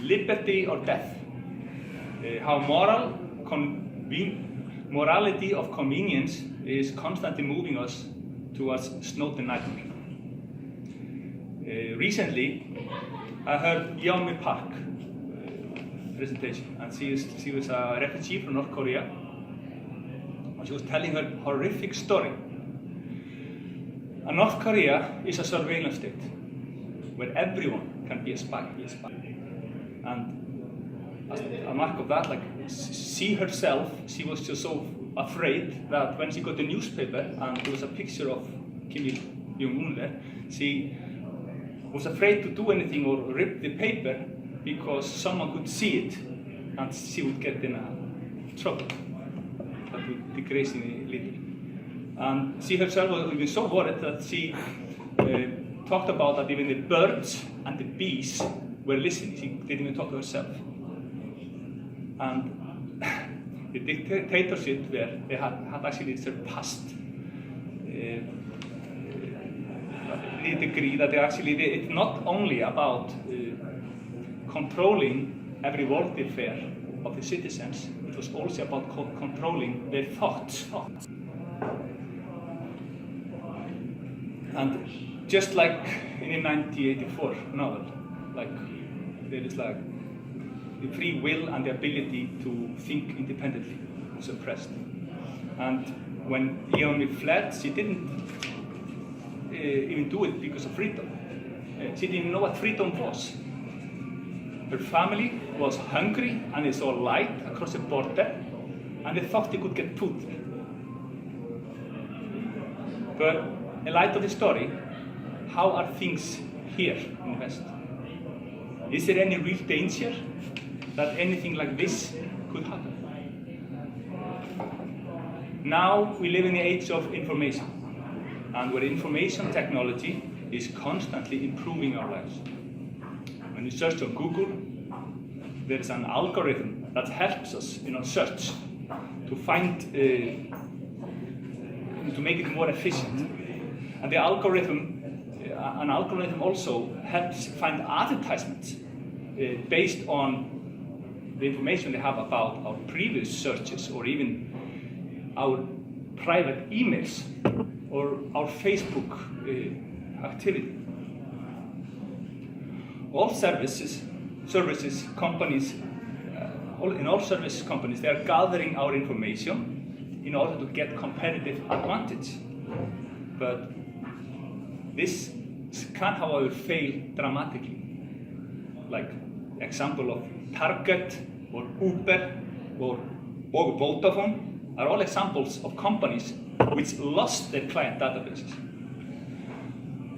liberty or death. How morality of convenience is constantly moving us towards Snowdens Nightmare. Recently, I heard Yeonmi Park presentation, and she was a refugee from North Korea. She was telling her horrific story. And North Korea is a surveillance state where everyone can be a spy. And as a mark of that, like she herself, she was just so afraid that when she got the newspaper and there was a picture of Kim Il-jong there, she was afraid to do anything or rip the paper because someone could see it and she would get in trouble. That would degrade her little. And she herself was even so worried that she talked about that even the birds and the bees were listening. She didn't even talk to herself. And the dictatorship where they had actually surpassed the degree that it's not only about controlling every worldly affair of the citizens, it was also about controlling their thoughts. And just like in the 1984 novel, like there is like the free will and the ability to think independently suppressed. And when Yeonmi fled, she didn't even do it because of freedom. She didn't know what freedom was. Her family was hungry and they saw light across the border and they thought they could get food there. But in light of the story, how are things here in the West? Is there any real danger that anything like this could happen? Now we live in the age of information, and where information technology is constantly improving our lives. When you search on Google, there is an algorithm that helps us in our search to find, to make it more efficient. And the algorithm, an algorithm also helps find advertisements based on the information they have about our previous searches or even our private emails or our Facebook activity. All services companies, in all service companies, they are gathering our information in order to get competitive advantage. But this can, however, fail dramatically. Like example of Target or Uber or Vodafone are all examples of companies which lost their client databases.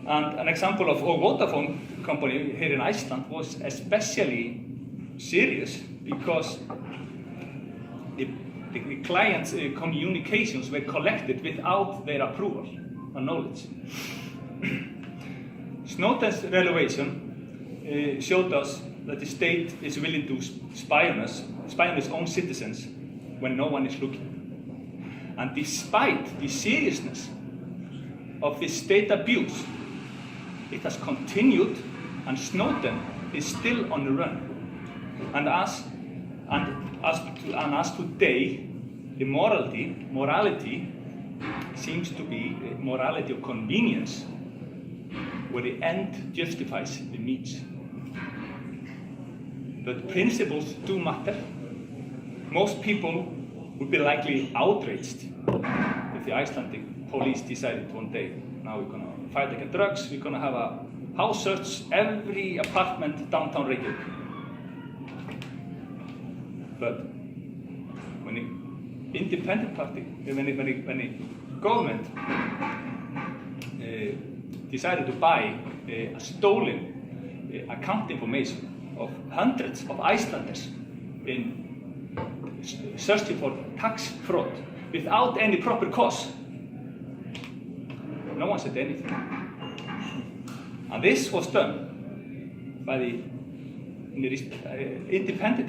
And an example of Vodafone company here in Iceland was especially serious because the client's communications were collected without their approval or knowledge. Snowden's revelation showed us that the state is willing to spy on its own citizens when no one is looking. And despite the seriousness of this state abuse, it has continued, and Snowden is still on the run. And as today, the morality seems to be a morality of convenience, where the end justifies the means. But principles do matter. Most people would be likely outraged if the Icelandic police decided one day, now we're going to fight against drugs, we're going to have a house search every apartment downtown Reykjavik. But when the independent party, when the government decided to buy stolen account information of hundreds of Icelanders in searching for tax fraud without any proper cause, no one said anything. And this was done by the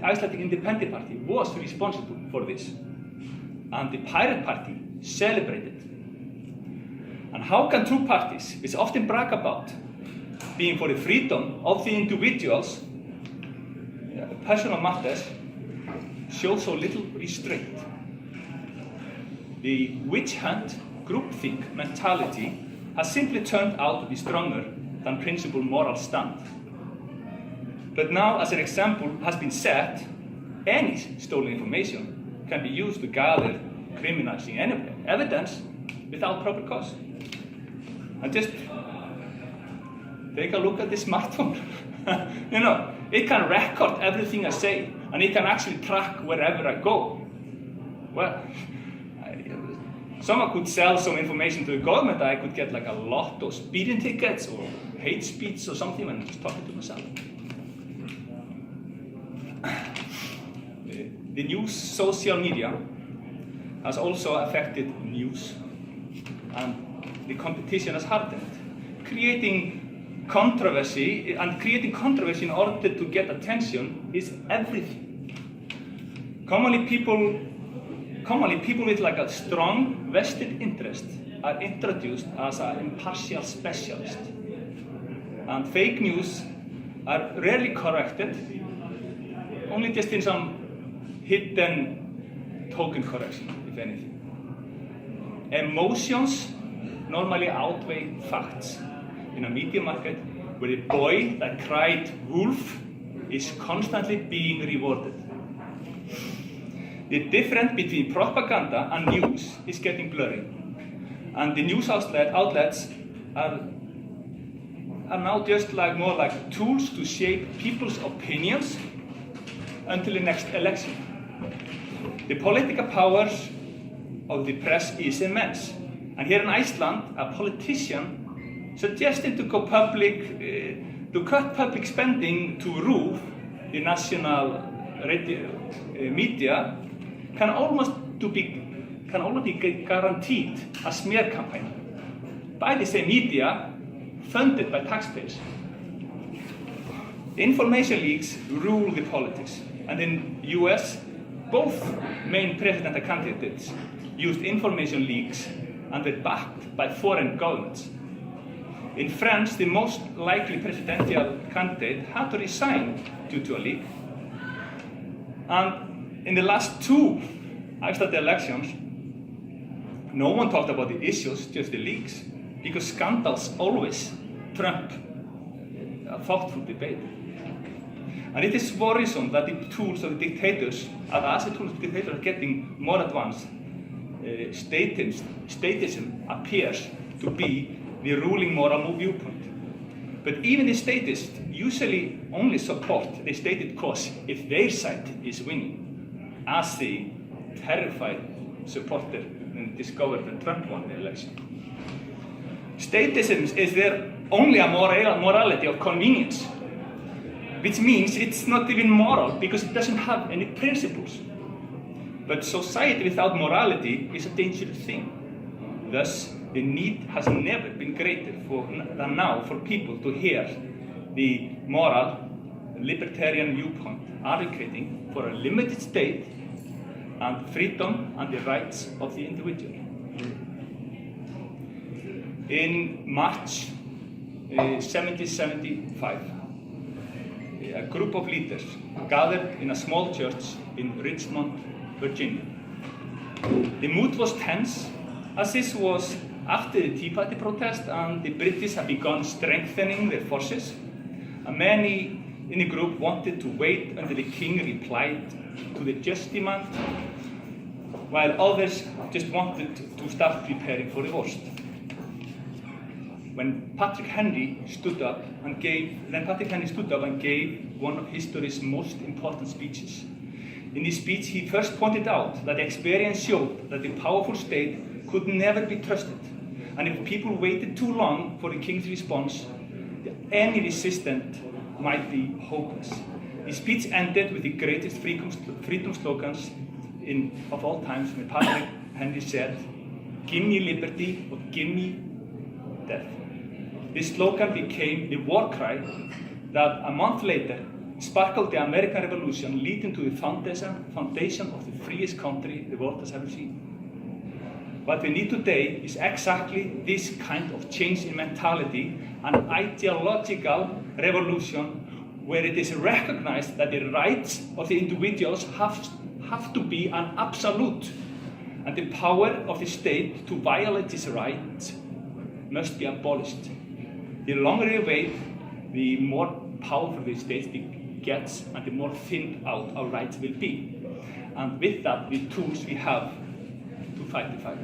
Icelandic Independent Party was responsible for this. And the Pirate Party celebrated. And how can two parties, which often brag about being for the freedom of the individuals, personal matters show so little restraint. The witch hunt, groupthink mentality has simply turned out to be stronger than principled moral stand. But now, as an example has been set, any stolen information can be used to gather criminalizing evidence without proper cause. And just take a look at this smartphone. You know, it can record everything I say, and it can actually track wherever I go. Well, someone could sell some information to the government. I could get like a lot of speeding tickets or hate speech or something when I'm just talking to myself. The new social media has also affected news, and the competition has hardened, creating controversy in order to get attention is everything. Commonly people with like a strong vested interest are introduced as an impartial specialist, and fake news are rarely corrected, only just in some hidden token correction, if anything. Emotions normally outweigh facts in a media market where a boy that cried wolf is constantly being rewarded. The difference between propaganda and news is getting blurry, and the news outlets are now just like more like tools to shape people's opinions until the next election. The political powers of the press is immense, and here in Iceland, a politician suggested to go public, to cut public spending to RÚV, the national media, can almost be guaranteed a smear campaign by the same media funded by taxpayers. Information leaks rule the politics, and in the US, both main presidential candidates used information leaks and were backed by foreign governments. In France, the most likely presidential candidate had to resign due to a leak. And in the last two Iceland elections, no one talked about the issues, just the leaks, because scandals always trump a thoughtful debate. And it is worrisome that the tools of the dictators, as the tools of the dictators are getting more advanced, statism appears to be the ruling moral viewpoint. But even the statists usually only support the stated cause if their side is winning, as the terrified supporter discovered when Trump won the election. Statism is there only a morality of convenience, which means it's not even moral because it doesn't have any principles. But society without morality is a dangerous thing. Thus, the need has never been greater than now for people to hear the moral, libertarian viewpoint advocating for a limited state and freedom and the rights of the individual. In March 1775, a group of leaders gathered in a small church in Richmond, Virginia. The mood was tense, as this was after the Tea Party protest and the British had begun strengthening their forces. And many in the group wanted to wait until the king replied to the just demand, while others just wanted to start preparing for the worst. When Patrick Henry stood up and gave one of history's most important speeches. In this speech, he first pointed out that experience showed that the powerful state could never be trusted, and if people waited too long for the king's response, any resistance might be hopeless. The speech ended with the greatest freedom slogans of all times, when Patrick Henry said, "Give me liberty or give me death." This slogan became the war cry that a month later sparkled the American Revolution, leading to the foundation of the freest country the world has ever seen. What we need today is exactly this kind of change in mentality, an ideological revolution where it is recognized that the rights of the individuals have to be an absolute, and the power of the state to violate these rights must be abolished. The longer you wait, the more powerful the state gets, and the more thinned out our rights will be. And with that, the tools we have to fight the fight.